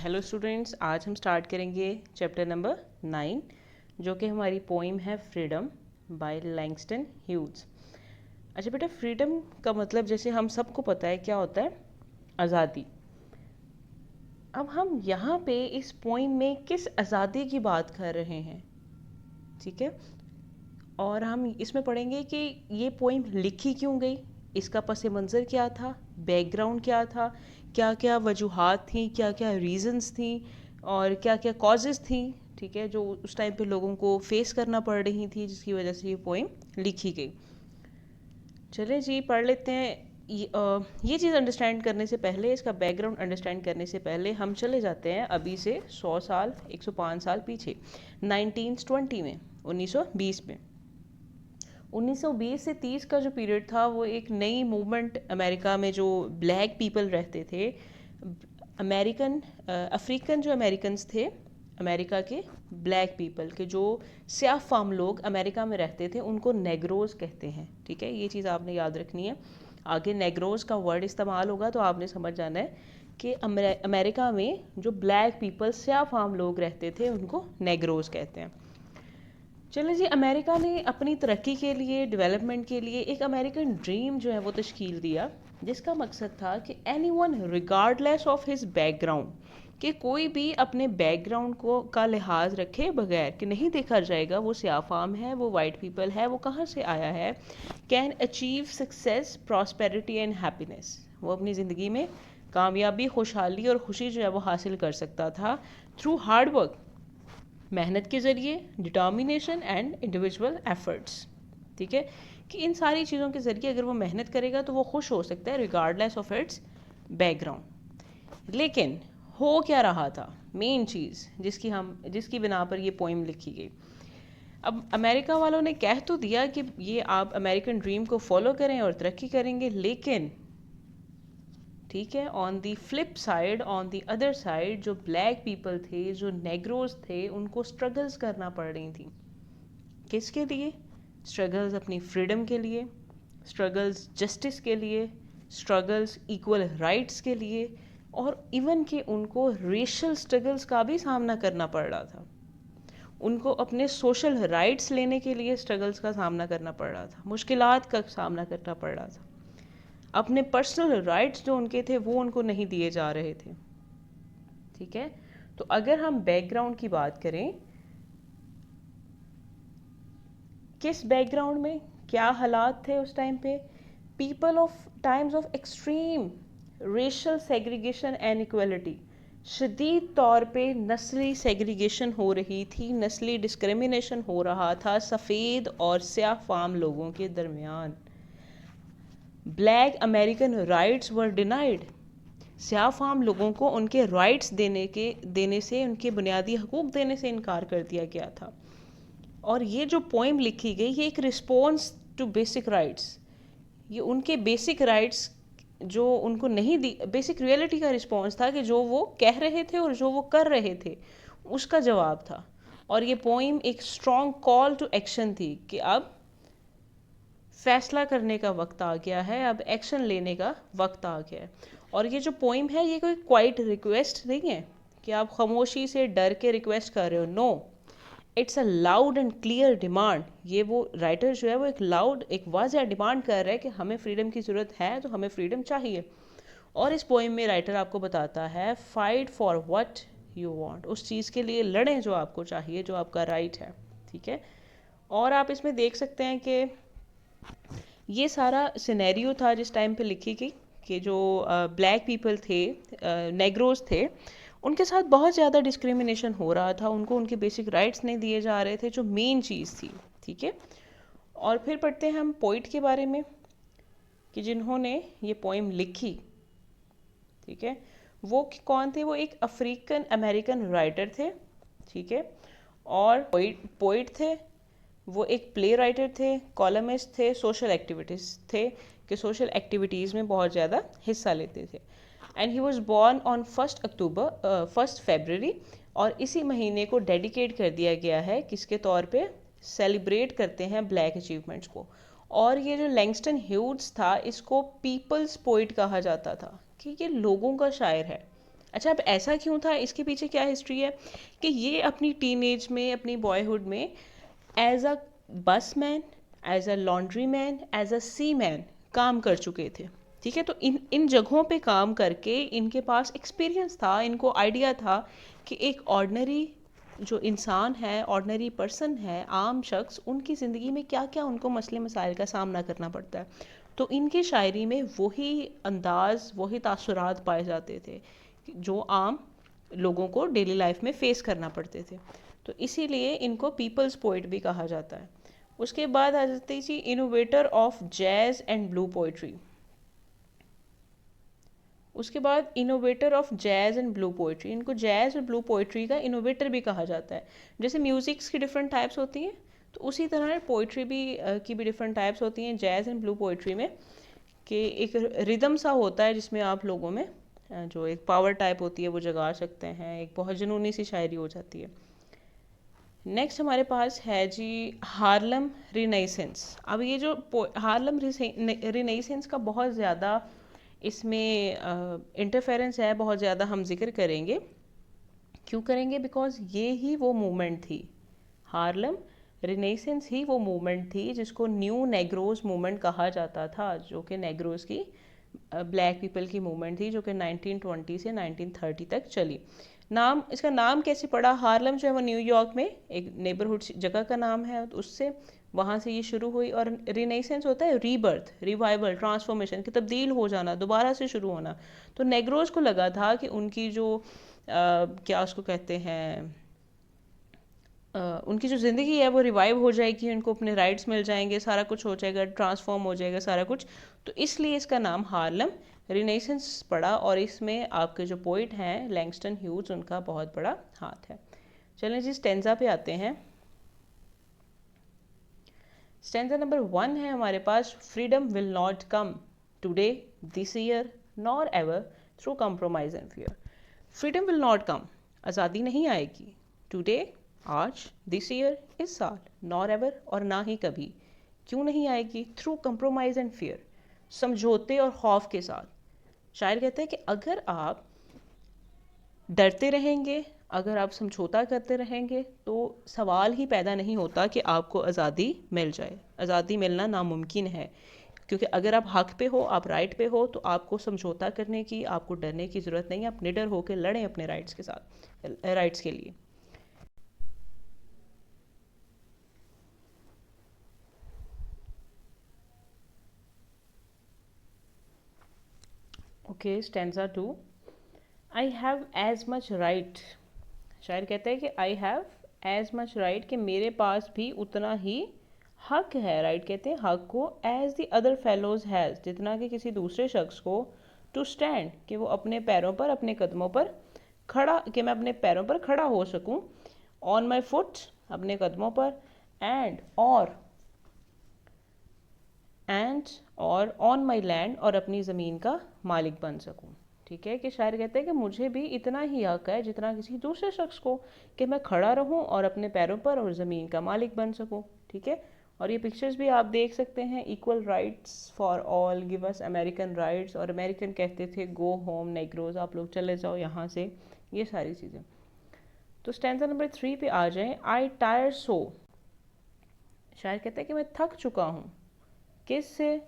Hello students, आज हम start करेंगे चैप्टर नंबर 9 जो कि हमारी पोइम है फ्रीडम बाय लैंगस्टन ह्यूज। अच्छा बेटा, फ्रीडम का मतलब जैसे हम सबको पता है क्या होता है, आज़ादी। अब हम यहाँ पे इस पोइम में किस आज़ादी की बात कर रहे हैं, ठीक है। और हम इसमें पढ़ेंगे कि ये पोइम लिखी क्यों गई, इसका पस मंज़र क्या था, बैकग्राउंड क्या था, क्या क्या वजूहात थी, क्या क्या रीज़न्स थी और क्या क्या कॉजेज़ थी, ठीक है, जो उस टाइम पे लोगों को फेस करना पड़ रही थी जिसकी वजह से ये पोइम लिखी गई। चले जी पढ़ लेते हैं। ये चीज़ अंडरस्टैंड करने से पहले, इसका बैकग्राउंड अंडरस्टैंड करने से पहले हम चले जाते हैं अभी से 100 साल 105 साल पीछे, 1920 में, 1920 में। 1920 से 30 का जो पीरियड था वो एक नई मूवमेंट अमेरिका में, जो ब्लैक पीपल रहते थे, अमेरिकन अफ्रीकन जो अमेरिकन्स थे, अमेरिका के ब्लैक पीपल के जो स्याह फार्म लोग अमेरिका में रहते थे उनको नेग्रोज कहते हैं, ठीक है। ये चीज़ आपने याद रखनी है। आगे नेग्रोज का वर्ड इस्तेमाल होगा तो आपने समझ जाना है कि अमेरिका में जो ब्लैक पीपल स्याह फार्म लोग रहते थे उनको नेग्रोज कहते हैं। चलो जी, अमेरिका ने अपनी तरक्की के लिए, डेवलपमेंट के लिए एक अमेरिकन ड्रीम जो है वो तश्कील दिया, जिसका मकसद था कि any one regardless of his background, कि कोई भी अपने बैकग्राउंड को का लिहाज रखे बगैर, कि नहीं देखा जाएगा वो स्याह फार्म है, वो वाइट पीपल है, वो कहाँ से आया है, can achieve success, prosperity and happiness. वो अपनी ज़िंदगी में कामयाबी, खुशहाली और खुशी जो है वो हासिल कर सकता था थ्रू हार्ड वर्क, मेहनत के ज़रिए, डिटर्मिनेशन एंड इंडिविजुअल एफर्ट्स, ठीक है। कि इन सारी चीज़ों के ज़रिए अगर वो मेहनत करेगा तो वो खुश हो सकता है रिगार्डलेस ऑफ इट्स बैकग्राउंड। लेकिन हो क्या रहा था, मेन चीज़ जिसकी बिना पर ये पोइम लिखी गई। अब अमेरिका वालों ने कह तो दिया कि ये आप अमेरिकन ड्रीम को फॉलो करें और तरक्की करेंगे, लेकिन ठीक है, on the flip side, on the other side, जो ब्लैक पीपल थे, जो नेग्रोज थे, उनको स्ट्रगल्स करना पड़ रही थी। किसके लिए? स्ट्रगल्स अपनी फ्रीडम के लिए, स्ट्रगल्स जस्टिस के लिए, स्ट्रगल्स इक्वल राइट्स के लिए, और इवन कि उनको रेशल स्ट्रगल्स का भी सामना करना पड़ रहा था। उनको अपने सोशल राइट्स लेने के लिए स्ट्रगल्स का सामना करना पड़ रहा था, मुश्किलात का सामना करना पड़ रहा था। अपने पर्सनल राइट्स जो उनके थे वो उनको नहीं दिए जा रहे थे, ठीक है। तो अगर हम बैकग्राउंड की बात करें, किस बैकग्राउंड में क्या हालात थे उस टाइम पे, people of times of extreme racial segregation and equality, शदीद तौर पे नस्ली सेग्रीगेशन हो रही थी, नस्ली डिस्क्रिमिनेशन हो रहा था सफ़ेद और स्याह फार्म लोगों के दरमियान। ब्लैक अमेरिकन राइट्स वर डिनाइड, स्याह फार्म लोगों को उनके राइट्स देने से, उनके बुनियादी हकूक़ देने से इनकार कर दिया गया था। और ये जो पोइम लिखी गई ये एक रिस्पॉन्स टू बेसिक राइट्स, ये उनके बेसिक राइट्स जो उनको नहीं दी, बेसिक रियलिटी का रिस्पॉन्स था कि जो वो कह रहे थे और जो वो कर रहे थे उसका जवाब था। और ये पोइम एक स्ट्रॉन्ग कॉल टू एक्शन थी कि अब फैसला करने का वक्त आ गया है, अब एक्शन लेने का वक्त आ गया है। और ये जो पोइम है ये कोई क्वाइट रिक्वेस्ट नहीं है कि आप खामोशी से डर के रिक्वेस्ट कर रहे हो, no, it's a loud and clear demand. ये वो राइटर जो है वो एक लाउड, एक वाज़ह डिमांड कर रहा है कि हमें फ्रीडम की ज़रूरत है, तो हमें फ्रीडम चाहिए। और इस पोइम में राइटर आपको बताता है, fight for what you want, उस चीज़ के लिए लड़ें जो आपको चाहिए, जो आपका राइट है, ठीक है। और आप इसमें देख सकते हैं कि ये सारा सिनेरियो था जिस टाइम पे लिखी गई, कि जो ब्लैक पीपल थे, नेग्रोज थे, उनके साथ बहुत ज़्यादा डिस्क्रिमिनेशन हो रहा था, उनको उनके बेसिक राइट्स नहीं दिए जा रहे थे, जो मेन चीज़ थी, ठीक है। और फिर पढ़ते हैं हम पोइट के बारे में कि जिन्होंने ये पोइम लिखी, ठीक है, वो कौन थे। वो एक अफ्रीकन अमेरिकन राइटर थे, ठीक है, और पोइट थे। वो एक प्ले राइटर थे, कॉलमिस्ट थे, सोशल एक्टिविटीज़ थे, कि सोशल एक्टिविटीज़ में बहुत ज़्यादा हिस्सा लेते थे। And he was born on 1 फरवरी, और इसी महीने को डेडिकेट कर दिया गया है किसके तौर पे, सेलिब्रेट करते हैं ब्लैक अचीवमेंट्स को। और ये जो लैंगस्टन ह्यूज था, इसको पीपल्स पोइट कहा जाता था, कि ये लोगों का शायर है। अच्छा, अब ऐसा क्यों था, इसके पीछे क्या हिस्ट्री है कि ये अपनी टीनेज में, अपनी बॉयहुड में as a busman, as a laundry man, as a seaman काम कर चुके थे। ठीक है, तो इन इन जगहों पे काम करके इनके पास एक्सपीरियंस था, इनको आइडिया था कि एक ऑर्डनरी जो इंसान है, ऑर्डनरी पर्सन है, आम शख्स, उनकी ज़िंदगी में क्या क्या उनको मसले मसाइल का सामना करना पड़ता है। तो इनकी शायरी में वही अंदाज, वही तासुरात पाए जाते थे जो आम लोगों को डेली लाइफ में फेस करना पड़ते थे। तो इसीलिए इनको पीपल्स पोइट भी कहा जाता है। उसके बाद आ जाती थी innovator of jazz and blue poetry. उसके बाद innovator of jazz and blue poetry, इनको जैज़ और ब्लू पोइट्री का इनोवेटर भी कहा जाता है। जैसे म्यूज़िक्स की डिफरेंट टाइप्स होती हैं, तो उसी तरह पोइट्री भी की भी डिफरेंट टाइप्स होती हैं जैज़ एंड ब्लू पोइट्री में, कि एक रिदम सा होता है जिसमें आप लोगों में जो एक पावर टाइप होती है वो जगा सकते हैं, एक बहुत जुनूनी सी शायरी हो जाती है। नेक्स्ट हमारे पास है जी हार्लम रिनेसेंस। अब ये जो हार्लम रिनेसेंस का बहुत ज़्यादा इसमें इंटरफेरेंस है, बहुत ज़्यादा हम जिक्र करेंगे। क्यों करेंगे? बिकॉज ये ही वो मूवमेंट थी, हार्लम रिनेसेंस ही वो मूवमेंट थी जिसको न्यू नेग्रोज मूवमेंट कहा जाता था, जो कि नेग्रोज की ब्लैक पीपल की मूवमेंट थी, जो कि 1920 से 1930 तक चली। नाम, इसका नाम कैसे पड़ा? हार्लम जो है वो न्यूयॉर्क में एक नेबरहुड जगह का नाम है, तो उससे वहाँ से ये शुरू हुई। और रिनेसेंस होता है रीबर्थ, रिवाइवल, ट्रांसफॉर्मेशन, कि तब्दील हो जाना, दोबारा से शुरू होना। तो नेग्रोज को लगा था कि उनकी जो क्या उसको कहते हैं, उनकी जो ज़िंदगी है वो रिवाइव हो जाएगी, उनको अपने राइट्स मिल जाएंगे, सारा कुछ हो जाएगा, ट्रांसफॉर्म हो जाएगा सारा कुछ। तो इसलिए इसका नाम हार्लम रिनेसेंस पड़ा, और इसमें आपके जो पोइट हैं लैंगस्टन ह्यूज, उनका बहुत बड़ा हाथ है। चलें जी स्टेंजा पे आते हैं। स्टेंजा नंबर 1 है हमारे पास, freedom will not come today, this year, nor ever through compromise and fear. Freedom will not come, आज़ादी नहीं आएगी, टुडे, आज, दिस ईयर, इस साल, नॉर एवर, और ना ही कभी। क्यों नहीं आएगी? थ्रू कंप्रोमाइज एंड फियर, समझौते और खौफ के साथ। शायर कहते हैं कि अगर आप डरते रहेंगे, अगर आप समझौता करते रहेंगे, तो सवाल ही पैदा नहीं होता कि आपको आज़ादी मिल जाए। आज़ादी मिलना नामुमकिन है, क्योंकि अगर आप हक पे हो, आप राइट पे हो, तो आपको समझौता करने की, आपको डरने की ज़रूरत नहीं है। आप निडर होकर लड़ें अपने राइट्स के साथ, राइट्स के लिए। Okay, stanza 2, I have as much right. शायर कहते हैं कि I have as much right, कि मेरे पास भी उतना ही हक है। राइट कहते हैं हक को, as the other fellows has, जितना कि किसी दूसरे शख्स को, टू स्टैंड, कि वो अपने पैरों पर, अपने कदमों पर खड़ा, कि मैं अपने पैरों पर खड़ा हो सकूं, ऑन माई फुट, अपने कदमों पर, एंड और ऑन माई लैंड, और अपनी ज़मीन का मालिक बन सकूं। ठीक है, कि शायर कहते हैं कि मुझे भी इतना ही हक है जितना किसी दूसरे शख्स को, कि मैं खड़ा रहूं और अपने पैरों पर और ज़मीन का मालिक बन सकूं। ठीक है, और ये पिक्चर्स भी आप देख सकते हैं, equal rights for all, give us American rights, और अमेरिकन कहते थे गो होम नेग्रोज, आप लोग चले जाओ यहाँ से, ये सारी चीज़ें। तो स्टैंजा नंबर 3 पे आ जाएं, आई टायर सो। शायर कहते हैं कि मैं थक चुका हूँ, किससे?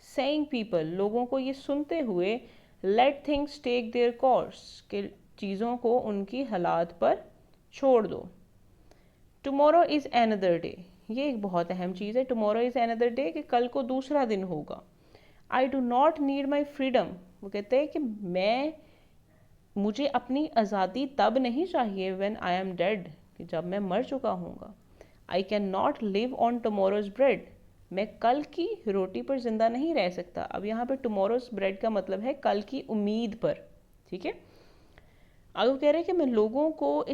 सेइंग पीपल, लोगों को ये सुनते हुए, let things take their course, कि चीज़ों को उनकी हालात पर छोड़ दो। टुमारो इज़ अनदर डे, ये एक बहुत अहम चीज़ है, टुमारो इज़ अनदर डे, कि कल को दूसरा दिन होगा। I do not need my freedom, वो कहते हैं कि मुझे अपनी आज़ादी तब नहीं चाहिए, व्हेन आई एम डेड, कि जब मैं मर चुका हूँगा। I can not live on tomorrow's bread, मैं कल की रोटी पर ज़िंदा नहीं रह सकता। अब यहाँ पे टुमारोज ब्रेड का मतलब है कल की उम्मीद पर। ठीक है, अब वो कह रहे हैं कि मैं लोगों को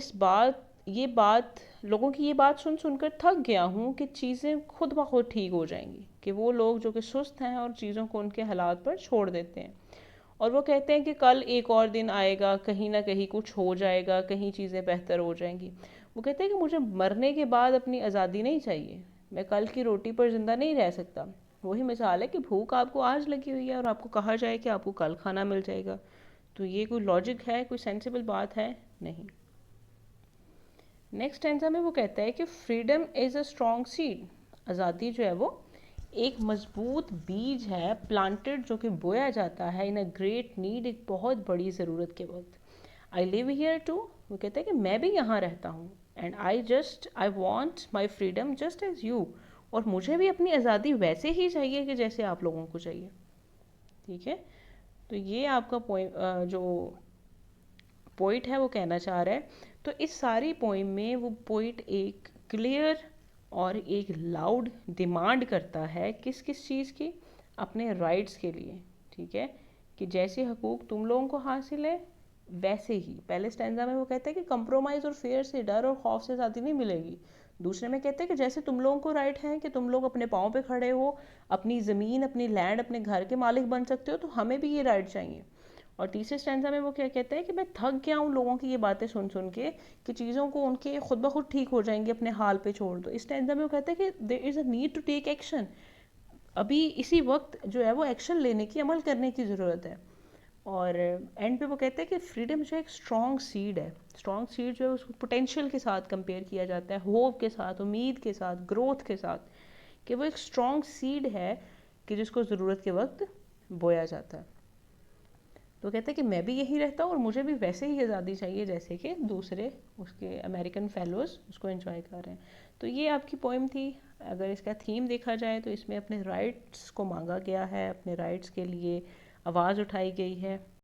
लोगों की ये बात सुन सुनकर थक गया हूँ कि चीज़ें खुद ब खुद ठीक हो जाएंगी, कि वो लोग जो कि सुस्त हैं और चीज़ों को उनके हालात पर छोड़ देते हैं। और वो कहते हैं कि कल एक और दिन आएगा, कहीं ना कहीं कुछ हो जाएगा, कहीं चीज़ें बेहतर हो जाएंगी। वो कहते हैं कि मुझे मरने के बाद अपनी आज़ादी नहीं चाहिए, मैं कल की रोटी पर ज़िंदा नहीं रह सकता। वही मिसाल है कि भूख आपको आज लगी हुई है और आपको कहा जाए कि आपको कल खाना मिल जाएगा, तो ये कोई लॉजिक है, कोई सेंसिबल बात है? नहीं। नेक्स्ट स्टैंजा में वो कहता है कि freedom is a strong seed, आज़ादी जो है वो एक मजबूत बीज है, प्लांटेड, जो कि बोया जाता है इन अ ग्रेट नीड, एक बहुत बड़ी ज़रूरत के वक्त। आई लिव हियर टू, वो कहता है कि मैं भी यहाँ रहता हूँ, and I want my freedom just as you, और मुझे भी अपनी आज़ादी वैसे ही चाहिए कि जैसे आप लोगों को चाहिए। ठीक है, तो ये आपका पॉइंट जो पोइट है वो कहना चाह रहा है। तो इस सारी पोइम में वो पोइट एक क्लियर और एक लाउड डिमांड करता है किस किस चीज़ की, अपने राइट्स के लिए। ठीक है, कि जैसे हकूक़ तुम लोगों को हासिल है वैसे ही। पहले स्टैंजा में वो कहता है कि कंप्रोमाइज़ और फेयर से, डर और खौफ से आज़ादी नहीं मिलेगी। दूसरे में कहते हैं कि जैसे तुम लोगों को राइट है कि तुम लोग अपने पाँव पे खड़े हो, अपनी ज़मीन, अपनी लैंड, अपने घर के मालिक बन सकते हो, तो हमें भी ये राइट चाहिए। और तीसरे स्टैंजा में वो क्या कहते हैं कि मैं थक गया हूँ लोगों की ये बातें सुन सुन के कि चीज़ों को उनके खुद ब खुद ठीक हो जाएंगे, अपने हाल पे छोड़ दो। इस स्टैंजा में वो कहते हैं कि there is a need to take action, अभी इसी वक्त जो है वो एक्शन लेने की, अमल करने की ज़रूरत है। और एंड पे वो कहते हैं कि फ्रीडम जो है एक स्ट्रॉन्ग सीड है। स्ट्रॉन्ग सीड जो है उसको पोटेंशियल के साथ कंपेयर किया जाता है, होप के साथ, उम्मीद के साथ, ग्रोथ के साथ, कि वो एक स्ट्रॉन्ग सीड है कि जिसको ज़रूरत के वक्त बोया जाता है। तो कहते हैं कि मैं भी यहीं रहता हूँ और मुझे भी वैसे ही आज़ादी चाहिए जैसे कि दूसरे उसके अमेरिकन फेलोज़ उसको एंजॉय कर रहे हैं। तो ये आपकी पोइम थी। अगर इसका थीम देखा जाए तो इसमें अपने राइट्स को मांगा गया है, अपने राइट्स के लिए आवाज़ उठाई गई है।